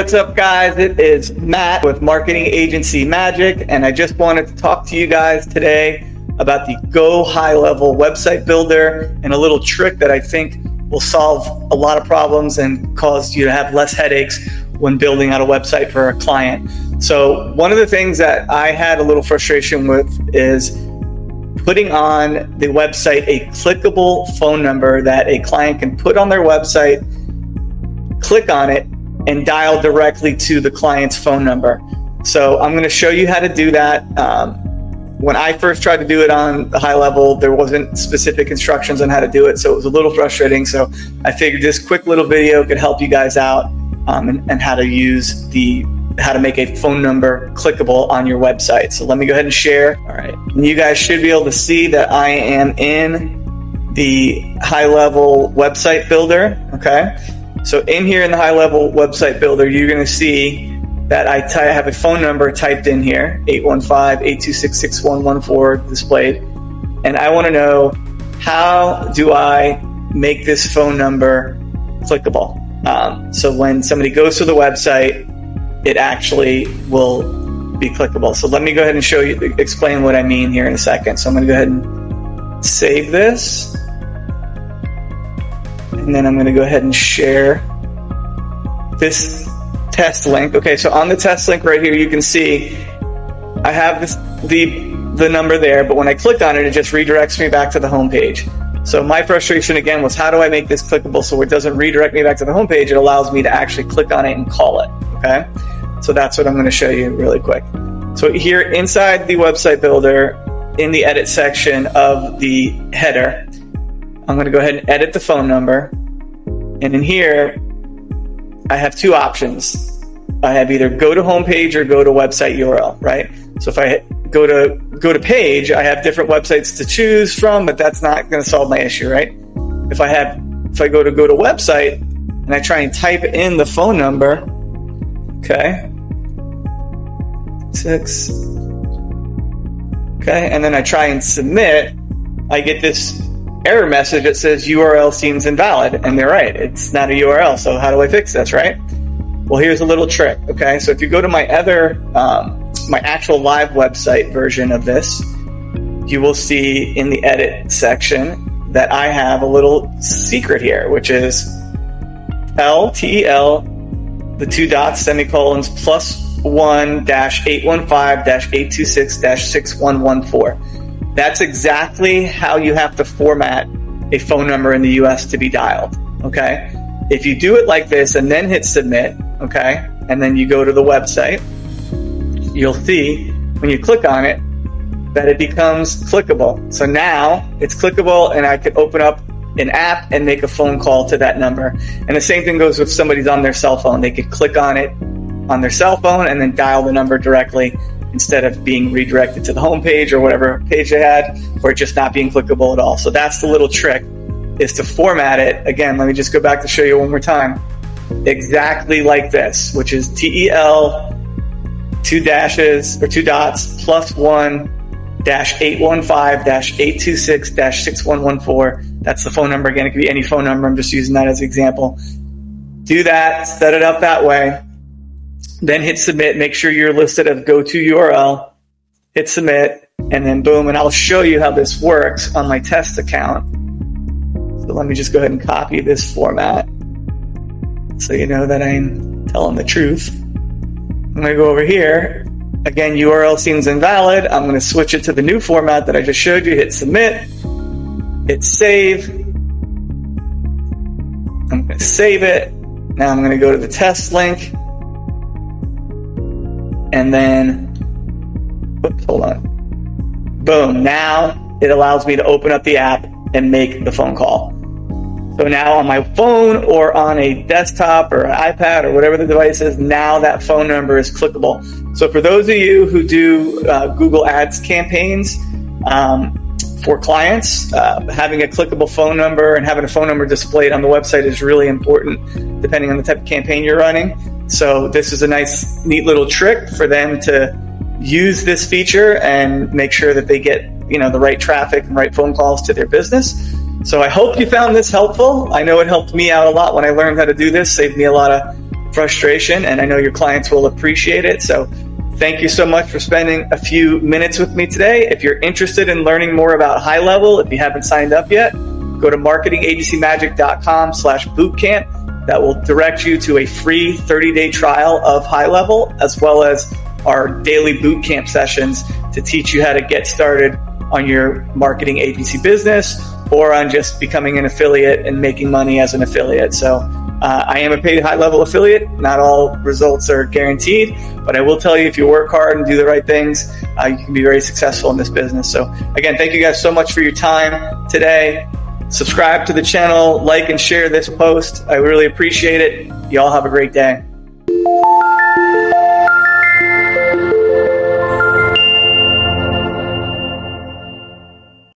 what's up, guys? It is Matt with Marketing Agency Magic, and I just wanted to talk to you guys today about the Go High Level website builder and a little trick that I think will solve a lot of problems and cause you to have less headaches when building out a website for a client. So one of the things that I had a little frustration with is putting on the website a clickable phone number that a client can put on their website, click on it, and dial directly to the client's phone number. So I'm going to show you how to do that. When I first tried to do it on the high level, there wasn't specific instructions on how to do it, so it was a little frustrating. So I figured this quick little video could help you guys out and how to make a phone number clickable on your website. So let me go ahead and share. All right, and you guys should be able to see that I am in the high level website builder. Okay, so in here in the high level website builder, you're going to see that I have a phone number typed in here, 815-826-6114 displayed. And I want to know, how do I make this phone number clickable? So when somebody goes to the website, it actually will be clickable. So let me go ahead and explain what I mean here in a second. So I'm going to go ahead and save this. And then I'm going to go ahead and share this test link. Okay, so on the test link right here, you can see I have the number there, but when I click on it, it just redirects me back to the home page. So my frustration again was, how do I make this clickable so it doesn't redirect me back to the home page? It allows me to actually click on it and call it. Okay, so that's what I'm going to show you really quick. So here inside the website builder, in the edit section of the header, I'm going to go ahead and edit the phone number. And in here, I have two options. I have either go to homepage or go to website URL, right? So if I go to page, I have different websites to choose from, but that's not going to solve my issue, right? If I go to website and I try and type in the phone number, okay, 6, okay, and then I try and submit, I get this error message that says URL seems invalid, and they're right, it's not a URL. So how do I fix this, right? Well, here's a little trick. Okay, so if you go to my my actual live website version of this, you will see in the edit section that I have a little secret here, which is LTEL, the 2 dots, semicolons, +1-815-826-6114. That's exactly how you have to format a phone number in the US to be dialed, okay? If you do it like this and then hit submit, okay, and then you go to the website, you'll see when you click on it that it becomes clickable. So now it's clickable, and I could open up an app and make a phone call to that number. And the same thing goes with somebody's on their cell phone. They could click on it on their cell phone and then dial the number directly, instead of being redirected to the home page or whatever page they had, or just not being clickable at all. So that's the little trick, is to format it. Again, let me just go back to show you one more time. Exactly like this, which is TEL, 2 dashes or 2 dots, +1-815-826-6114. That's the phone number. Again, it could be any phone number. I'm just using that as an example. Do that, set it up that way. Then hit submit, make sure you're listed as go-to URL, hit submit, and then boom, and I'll show you how this works on my test account. So let me just go ahead and copy this format so you know that I'm telling the truth. I'm going to go over here. Again, URL seems invalid. I'm going to switch it to the new format that I just showed you, hit submit, hit save. I'm going to save it. Now I'm going to go to the test link. And then, oops, hold on. Boom, now it allows me to open up the app and make the phone call. So now on my phone or on a desktop or an iPad or whatever the device is, now that phone number is clickable. So for those of you who do Google Ads campaigns for clients, having a clickable phone number and having a phone number displayed on the website is really important, depending on the type of campaign you're running. So this is a nice, neat little trick for them to use this feature and make sure that they get, the right traffic and right phone calls to their business. So I hope you found this helpful. I know it helped me out a lot when I learned how to do this, saved me a lot of frustration, and I know your clients will appreciate it. So thank you so much for spending a few minutes with me today. If you're interested in learning more about High Level, if you haven't signed up yet, go to marketingagencymagic.com/bootcamp. That will direct you to a free 30-day trial of High Level, as well as our daily bootcamp sessions to teach you how to get started on your marketing agency business or on just becoming an affiliate and making money as an affiliate. So I am a paid High Level affiliate. Not all results are guaranteed, but I will tell you, if you work hard and do the right things, you can be very successful in this business. So again, thank you guys so much for your time today. Subscribe to the channel, like and share this post. I really appreciate it. You all have a great day.